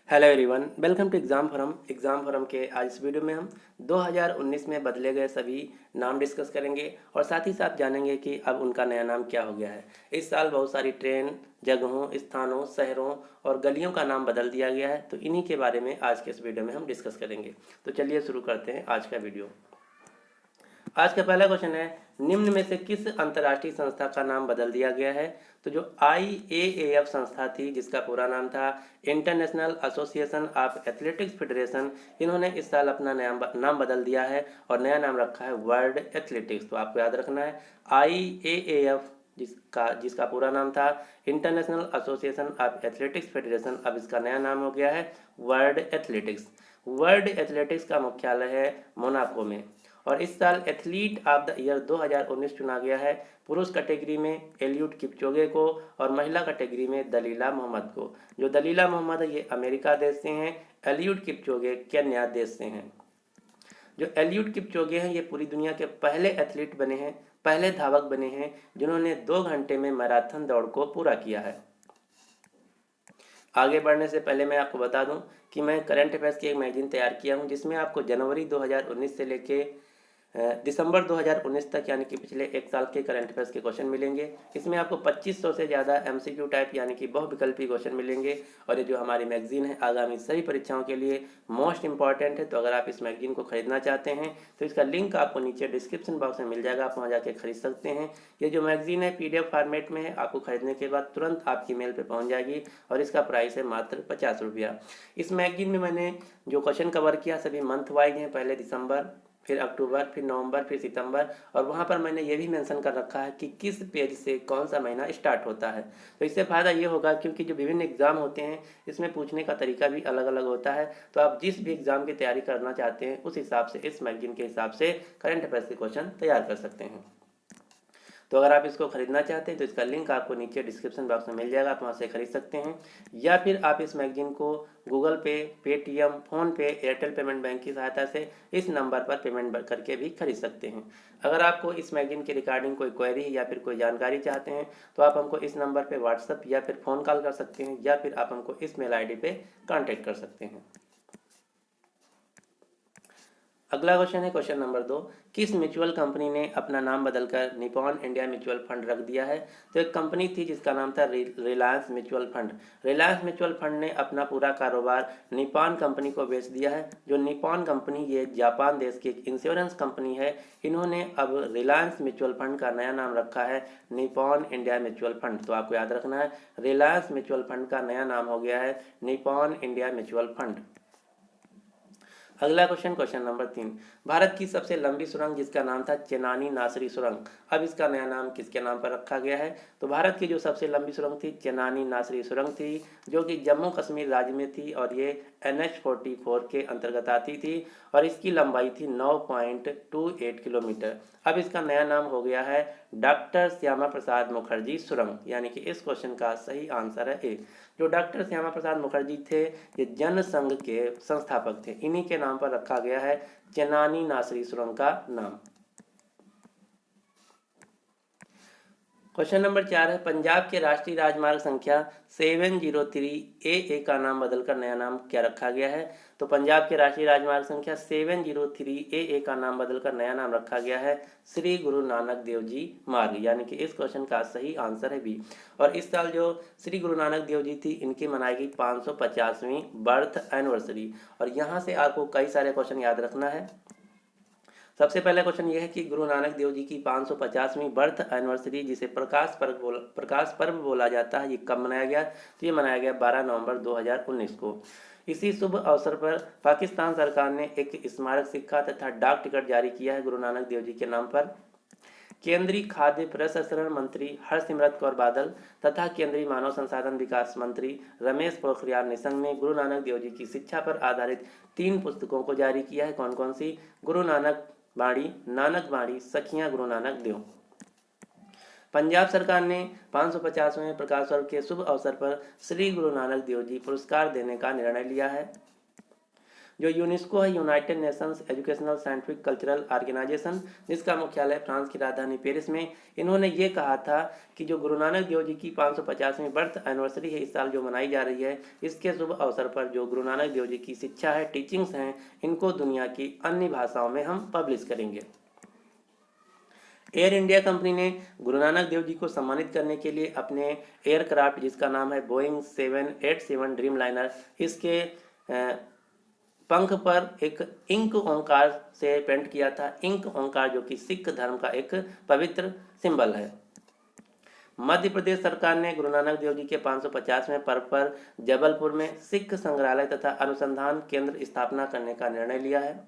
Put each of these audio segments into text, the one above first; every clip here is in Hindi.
Hello everyone, welcome to exam forum के आज इस वीडियो में हम 2019 में बदले गए सभी नाम डिस्कस करेंगे और साथ ही साथ जानेंगे कि अब उनका नया नाम क्या हो गया है। इस साल बहुत सारी ट्रेन, जगहों, स्थानों, शहरों और गलियों का नाम बदल दिया गया है, तो इन्हीं के बारे में आज के इस वीडियो में हम डिस्कस करेंगे। तो चलिए शुरू करते हैं आज का वीडियो। आज का पहला क्वेश्चन है, निम्न में से किस अंतर्राष्ट्रीय संस्था का नाम बदल दिया गया है? तो जो IAAF संस्था थी, जिसका पूरा नाम था international association of athletics federation, इन्होंने इस साल अपना नया नाम बदल दिया है और नया नाम रखा है वर्ल्ड एथलेटिक्स। तो आपको याद रखना है IAAF जिसका पूरा नाम था international association of athletics federation, अब इसका नया नाम हो गया है वर्ल्ड एथलेटिक्स। वर्ल्ड एथलेटिक्स का मुख्यालय है मोनाको में। और इस साल एथलीट ऑफ द ईयर 2019 चुना गया है पुरुष कैटेगरी में एलियूड किपचोगे को और महिला कैटेगरी में दलीला मोहम्मद को। जो दलीला मोहम्मद है ये अमेरिका देश से हैं, एलियूड किपचोगे केन्या देश से हैं। जो एलियूड किपचोगे हैं ये पूरी दुनिया के पहले एथलीट बने हैं, पहले धावक बने हैं जिन्होंने 2 घंटे में मैराथन दौड़ को पूरा किया है। आगे बढ़ने से पहले मैं आपको बता दूं कि मैं करंट अफेयर्स की एक मैगजीन तैयार किया हूं, जिसमें आपको जनवरी 2019 से लेके दिसंबर 2019 तक यानी कि पिछले एक साल के करंट अफेयर्स के क्वेश्चन मिलेंगे। इसमें आपको 2500 से ज़्यादा MCQ टाइप यानी कि बहुविकल्पी क्वेश्चन मिलेंगे और ये जो हमारी मैगजीन है आगामी सभी परीक्षाओं के लिए मोस्ट इंपॉर्टेंट है। तो अगर आप इस मैगजीन को खरीदना चाहते हैं तो इसका लिंक आपको नीचे डिस्क्रिप्शन बॉक्स में मिल जाएगा, आप वहाँ जाके खरीद सकते हैं। ये जो मैगजीन है PDF फॉर्मेट में है, आपको खरीदने के बाद तुरंत आपकी मेल पर पहुँच जाएगी और इसका प्राइस है मात्र 50 रुपया। इस मैगजीन में मैंने जो क्वेश्चन कवर किया सभी मंथ वाइज हैं, पहले दिसंबर, फिर अक्टूबर, फिर नवंबर, फिर सितंबर, और वहाँ पर मैंने ये भी मेंशन कर रखा है कि किस पेज से कौन सा महीना स्टार्ट होता है। तो इससे फ़ायदा ये होगा क्योंकि जो विभिन्न एग्ज़ाम होते हैं इसमें पूछने का तरीका भी अलग अलग होता है, तो आप जिस भी एग्ज़ाम की तैयारी करना चाहते हैं उस हिसाब से इस मैगजीन के हिसाब से करंट अफेयर्स के क्वेश्चन तैयार कर सकते हैं। तो अगर आप इसको खरीदना चाहते हैं तो इसका लिंक आपको नीचे डिस्क्रिप्शन बॉक्स में मिल जाएगा, आप वहाँ से खरीद सकते हैं। या फिर आप इस मैगजीन को गूगल पे, Paytm, PhonePe, Airtel payment bank की सहायता से इस नंबर पर पेमेंट करके भी खरीद सकते हैं। अगर आपको इस मैगजीन की रिगार्डिंग कोई क्वेरी या फिर कोई जानकारी चाहते हैं तो आप हमको इस नंबर पर व्हाट्सअप या फिर फ़ोन कॉल कर सकते हैं, या फिर आप हमको इस मेल ID पे कॉन्टैक्ट कर सकते हैं। अगला क्वेश्चन है क्वेश्चन नंबर 2, किस म्यूचुअल कंपनी ने अपना नाम बदलकर निपॉन इंडिया म्यूचुअल फंड रख दिया है? तो एक कंपनी थी जिसका नाम था Reliance mutual fund. Reliance mutual fund ने अपना पूरा कारोबार निपॉन कंपनी को बेच दिया है। जो निपॉन कंपनी ये जापान देश की एक इंश्योरेंस कंपनी है, इन्होंने अब रिलायंस म्यूचुअल फंड का नया नाम रखा है निपॉन इंडिया म्यूचुअल फंड। तो आपको याद रखना है रिलायंस म्यूचुअल फंड का नया नाम हो गया है निपॉन इंडिया म्यूचुअल फंड। अगला क्वेश्चन, क्वेश्चन नंबर 3, भारत की सबसे लंबी सुरंग जिसका नाम था चेनानी नासरी सुरंग, अब इसका नया नाम किसके नाम पर रखा गया है? तो भारत की जो सबसे लंबी सुरंग थी चेनानी नासरी सुरंग थी, जो कि जम्मू कश्मीर राज्य में थी और ये NH-44 के अंतर्गत आती थी और इसकी लंबाई थी 9.28 किलोमीटर। अब इसका नया नाम हो गया है डॉक्टर श्यामा प्रसाद मुखर्जी सुरंग, यानी कि इस क्वेश्चन का सही आंसर है ए। जो डॉक्टर श्यामा प्रसाद मुखर्जी थे ये जनसंघ के संस्थापक थे, इन्हीं के नाम पर रखा गया है चेनानी नासरी सुरंग का नाम। क्वेश्चन नंबर 4 है, पंजाब के राष्ट्रीय राजमार्ग संख्या 703AA का नाम बदलकर नया नाम क्या रखा गया है? तो पंजाब के राष्ट्रीय राजमार्ग संख्या 703AA का नाम बदलकर नया नाम रखा गया है श्री गुरु नानक देव जी मार्ग, यानी कि इस क्वेश्चन का सही आंसर है बी। और इस साल जो श्री गुरु नानक देव जी थी इनकी मनाई गई 550वीं बर्थ एनिवर्सरी। और यहाँ से आपको कई सारे क्वेश्चन याद रखना है। सबसे पहला क्वेश्चन ये है कि गुरु नानक देव जी की 550वीं बर्थ एनिवर्सरी जिसे प्रकाश पर्व बोला जाता है, ये कब मनाया गया? तो ये मनाया गया 12 नवंबर 2019 को। इसी शुभ अवसर पर पाकिस्तान सरकार ने एक स्मारक सिक्का तथा डाक टिकट जारी किया है गुरु नानक देव जी के नाम पर। केंद्रीय खाद्य प्रसंस्करण मंत्री हरसिमरत कौर बादल तथा केंद्रीय मानव संसाधन विकास मंत्री रमेश पोखरियाल निशंक ने गुरु नानक देव जी की शिक्षा पर आधारित 3 पुस्तकों को जारी किया है। कौन कौन सी? गुरु नानक बाणी, सखियां गुरु नानक देव। पंजाब सरकार ने 550वें प्रकाश पर्व के शुभ अवसर पर श्री गुरु नानक देव जी पुरस्कार देने का निर्णय लिया है। जो यूनेस्को है, United Nations Educational Scientific Cultural Organisation, जिसका मुख्यालय फ्रांस की राजधानी पेरिस में, इन्होंने ये कहा था कि जो गुरु नानक देव जी की 550वीं बर्थ एनिवर्सरी है इस साल जो मनाई जा रही है, इसके शुभ अवसर पर जो गुरु नानक देव जी की शिक्षा है, टीचिंग्स हैं, इनको दुनिया की अन्य भाषाओं में हम पब्लिश करेंगे। एयर इंडिया कंपनी ने गुरु नानक देव जी को सम्मानित करने के लिए अपने एयरक्राफ्ट, जिसका नाम है बोइंग 787 ड्रीम लाइनर, इसके पंख पर एक इंक ओंकार से पेंट किया था। इंक ओंकार जो कि सिख धर्म का एक पवित्र सिंबल है। मध्य प्रदेश सरकार ने गुरु नानक देव जी के 550वें पर्व पर जबलपुर में सिख संग्रहालय तथा अनुसंधान केंद्र स्थापना करने का निर्णय लिया है।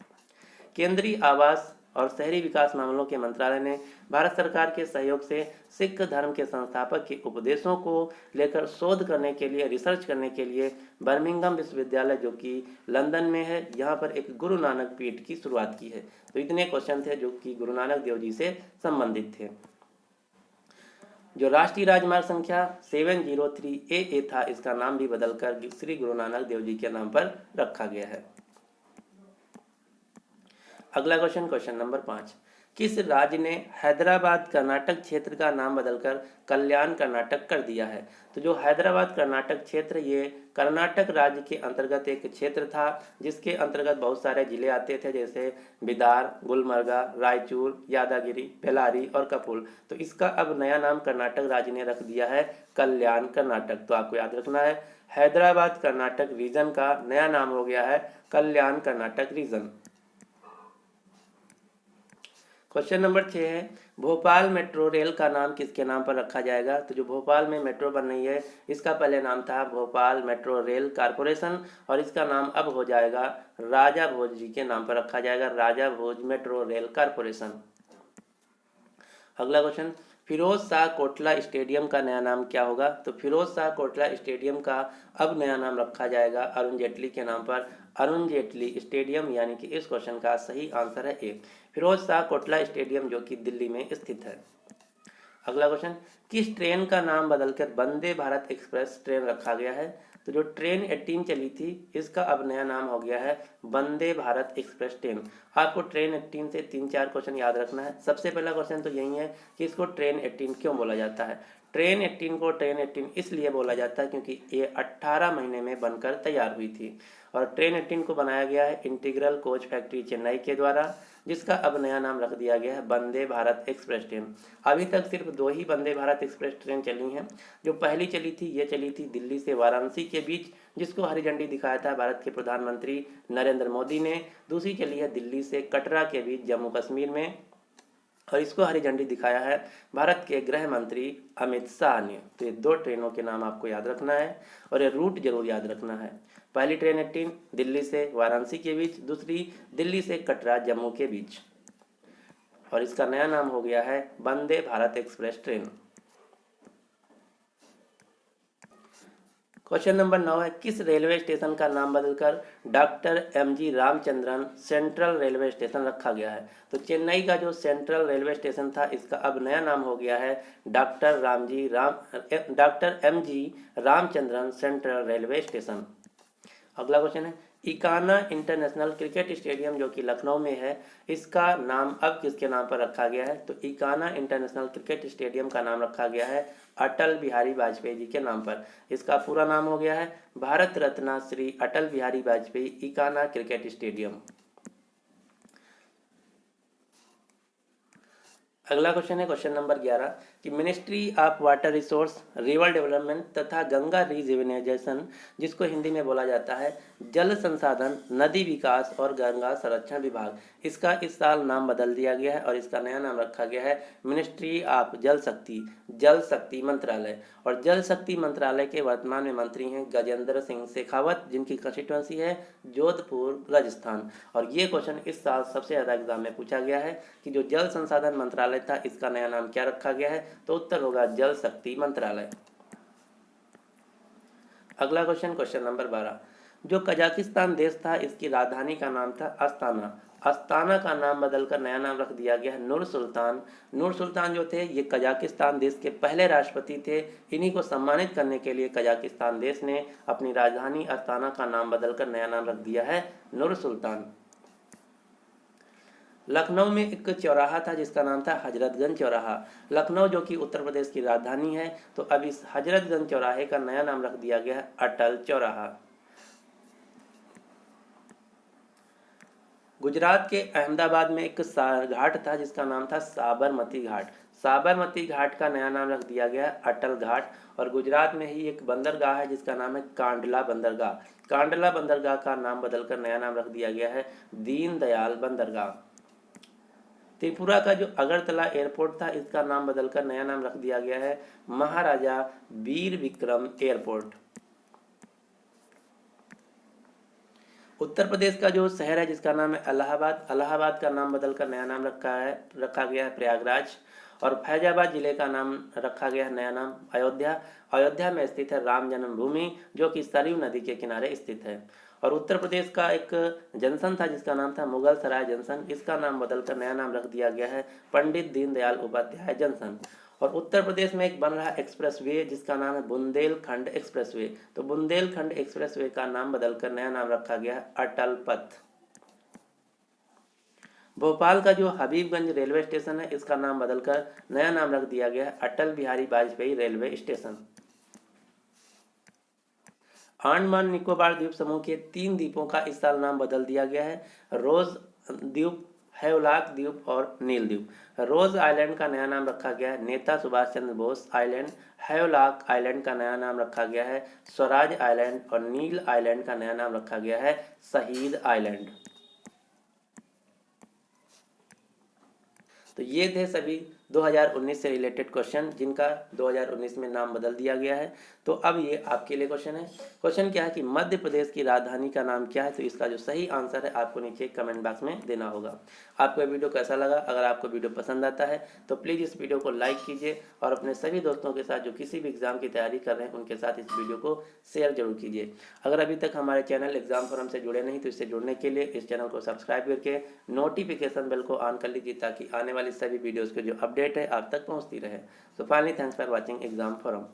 केंद्रीय आवास और शहरी विकास मामलों के मंत्रालय ने भारत सरकार के सहयोग से सिख धर्म के संस्थापक के उपदेशों को लेकर शोध करने के लिए, रिसर्च करने के लिए बर्मिंघम विश्वविद्यालय जो कि लंदन में है, यहाँ पर एक गुरु नानक पीठ की शुरुआत की है। तो इतने क्वेश्चन थे जो कि गुरु नानक देव जी से संबंधित थे। जो राष्ट्रीय राजमार्ग संख्या 703 AA था, इसका नाम भी बदलकर श्री गुरु नानक देव जी के नाम पर रखा गया है। अगला क्वेश्चन, क्वेश्चन नंबर 5, किस राज्य ने हैदराबाद कर्नाटक क्षेत्र का नाम बदलकर कल्याण कर्नाटक कर दिया है? तो जो हैदराबाद कर्नाटक क्षेत्र, ये कर्नाटक राज्य के अंतर्गत एक क्षेत्र था, जिसके अंतर्गत बहुत सारे जिले आते थे, जैसे बिदार, गुलमर्गा, रायचूर, यादागिरी, बेलारी और कपूर। तो इसका अब नया नाम कर्नाटक राज्य ने रख दिया है कल्याण कर्नाटक। तो आपको याद रखना है, हैदराबाद कर्नाटक रीजन का नया नाम हो गया है कल्याण कर्नाटक रीजन। क्वेश्चन नंबर 6 है, भोपाल मेट्रो रेल का नाम किसके नाम पर रखा जाएगा? तो जो भोपाल में मेट्रो बन रही है, इसका पहले नाम था भोपाल मेट्रो रेल कारपोरेशन, और इसका नाम अब हो जाएगा राजा भोज जी के नाम पर रखा जाएगा, राजा भोज मेट्रो रेल कारपोरेशन। अगला क्वेश्चन, फिरोज शाह कोटला स्टेडियम का नया नाम क्या होगा? तो फिरोज शाह कोटला स्टेडियम का अब नया नाम रखा जाएगा अरुण जेटली के नाम पर, अरुण जेटली स्टेडियम, यानी कि इस क्वेश्चन का सही आंसर है ए, फिरोज शाह कोटला स्टेडियम जो कि दिल्ली में स्थित है। अगला क्वेश्चन, किस ट्रेन का नाम बदलकर वंदे भारत एक्सप्रेस ट्रेन रखा गया है? तो जो ट्रेन 18 चली थी, इसका अब नया नाम हो गया है वंदे भारत एक्सप्रेस ट्रेन। आपको ट्रेन 18 से 3-4 क्वेश्चन याद रखना है। सबसे पहला क्वेश्चन तो यही है कि इसको ट्रेन 18 क्यों बोला जाता है। ट्रेन 18 को ट्रेन 18 इसलिए बोला जाता है क्योंकि ये 18 महीने में बनकर तैयार हुई थी, और ट्रेन 18 को बनाया गया है इंटीग्रल कोच फैक्ट्री चेन्नई के द्वारा, जिसका अब नया नाम रख दिया गया है वंदे भारत एक्सप्रेस ट्रेन। अभी तक सिर्फ 2 ही वंदे भारत एक्सप्रेस ट्रेन चली हैं। जो पहली चली थी, ये चली थी दिल्ली से वाराणसी के बीच, जिसको हरी झंडी दिखाया था भारत के प्रधानमंत्री नरेंद्र मोदी ने। दूसरी चली है दिल्ली से कटरा के बीच जम्मू कश्मीर में, और इसको हरी झंडी दिखाया है भारत के गृह मंत्री अमित शाह ने। तो ये 2 ट्रेनों के नाम आपको याद रखना है, और ये रूट जरूर याद रखना है। पहली ट्रेन 18 दिल्ली से वाराणसी के बीच, दूसरी दिल्ली से कटरा जम्मू के बीच, और इसका नया नाम हो गया है Vande Bharat express train. Question number 9 है, किस रेलवे स्टेशन का नाम बदलकर doctor MG Ramachandran central railway station रखा गया है? तो चेन्नई का जो सेंट्रल रेलवे स्टेशन था, इसका अब नया नाम हो गया है doctor MG Ramachandran central railway station. अगला क्वेश्चन है, इकाना इंटरनेशनल क्रिकेट स्टेडियम जो कि लखनऊ में है, इसका नाम अब किसके नाम पर रखा गया है? तो इकाना इंटरनेशनल क्रिकेट स्टेडियम का नाम रखा गया है अटल बिहारी वाजपेयी जी के नाम पर। इसका पूरा नाम हो गया है भारत रत्न श्री अटल बिहारी वाजपेयी इकाना क्रिकेट स्टेडियम। अगला क्वेश्चन है क्वेश्चन नंबर 11 कि ministry of water resource, river development तथा गंगा रिजुवेनेशन, जिसको हिंदी में बोला जाता है जल संसाधन, नदी विकास और गंगा संरक्षण विभाग, इसका इस साल नाम बदल दिया गया है, और इसका नया नाम रखा गया है मिनिस्ट्री ऑफ जल शक्ति मंत्रालय। और जल शक्ति मंत्रालय के वर्तमान में मंत्री हैं गजेंद्र सिंह शेखावत, जिनकी कंस्टिट्यूंसी है जोधपुर राजस्थान। और ये क्वेश्चन इस साल सबसे ज़्यादा एग्जाम में पूछा गया है कि जो जल संसाधन मंत्रालय था, इसका नया नाम क्या रखा गया है? तो उत्तर होगा जल शक्ति मंत्रालय। अगला क्वेश्चन, क्वेश्चन नंबर 12, जो कजाकिस्तान देश था, इसकी राजधानी का नाम था अस्ताना। अस्ताना का नाम बदलकर नया नाम रख दिया गया है नूर सुल्तान। नूर सुल्तान जो थे ये कजाकिस्तान देश के पहले राष्ट्रपति थे। इन्हीं को सम्मानित करने के लिए कजाकिस्तान देश ने अपनी राजधानी अस्ताना का नाम बदलकर नया नाम रख दिया है नूर सुल्तान। लखनऊ में एक चौराहा था जिसका नाम था हजरतगंज चौराहा। लखनऊ जो कि उत्तर प्रदेश की राजधानी है, तो अब इस हजरतगंज चौराहे का नया नाम रख दिया गया है अटल चौराहा। गुजरात के अहमदाबाद में एक घाट था जिसका नाम था साबरमती घाट। साबरमती घाट का नया नाम रख दिया गया अटल घाट। और गुजरात में ही एक बंदरगाह है जिसका नाम है कांडला बंदरगाह। कांडला बंदरगाह का नाम बदलकर नया नाम रख दिया गया है दीनदयाल बंदरगाह। त्रिपुरा का जो अगरतला एयरपोर्ट था इसका नाम बदलकर नया नाम रख दिया गया है महाराजा वीर विक्रम एयरपोर्ट। उत्तर प्रदेश का जो शहर है जिसका नाम है इलाहाबाद, इलाहाबाद का नाम बदलकर नया नाम रखा गया है प्रयागराज। और फैजाबाद जिले का नाम रखा गया है नया नाम अयोध्या। अयोध्या में स्थित है राम जन्मभूमि जो कि सरयू नदी के किनारे स्थित है। और उत्तर प्रदेश का एक जंक्शन था जिसका नाम था मुगल सराय जंक्शन, इसका नाम बदलकर नया नाम रख दिया गया है पंडित दीनदयाल उपाध्याय जंक्शन। और उत्तर प्रदेश में एक बन रहा एक्सप्रेसवे जिसका नाम है बुंदेलखंड एक्सप्रेसवे, तो बुंदेलखंड एक्सप्रेसवे का नाम बदलकर नया नाम रखा गया है अटल पथ। भोपाल का जो हबीबगंज रेलवे स्टेशन है इसका नाम बदलकर नया नाम रख दिया गया है अटल बिहारी वाजपेयी रेलवे स्टेशन। अंडमान निकोबार द्वीप समूह के 3 द्वीपों का इस साल नाम बदल दिया गया है रोज द्वीप, हैवलॉक द्वीप और नील द्वीप। रोज आइलैंड का नया नाम रखा गया है नेता Subhash Chandra Bose island. Havelock island का नया नाम रखा गया है स्वराज आइलैंड। और नील आइलैंड का नया नाम रखा गया है शहीद आइलैंड। तो ये थे सभी 2019 से रिलेटेड क्वेश्चन जिनका 2019 में नाम बदल दिया गया है। तो अब ये आपके लिए क्वेश्चन है। क्वेश्चन क्या है कि मध्य प्रदेश की राजधानी का नाम क्या है, तो इसका जो सही आंसर है आपको नीचे कमेंट बॉक्स में देना होगा। आपको ये वीडियो कैसा लगा? अगर आपको वीडियो पसंद आता है तो प्लीज़ इस वीडियो को लाइक कीजिए और अपने सभी दोस्तों के साथ जो किसी भी एग्जाम की तैयारी कर रहे हैं उनके साथ इस वीडियो को शेयर जरूर कीजिए। अगर अभी तक हमारे चैनल एग्जाम फोरम से जुड़े नहीं तो इससे जुड़ने के लिए इस चैनल को सब्सक्राइब करके नोटिफिकेशन बेल को ऑन कर लीजिए ताकि आने वाली सभी वीडियोज़ के जो अपडेट है आप तक पहुँचती रहे। So finally thanks for watching exam forum.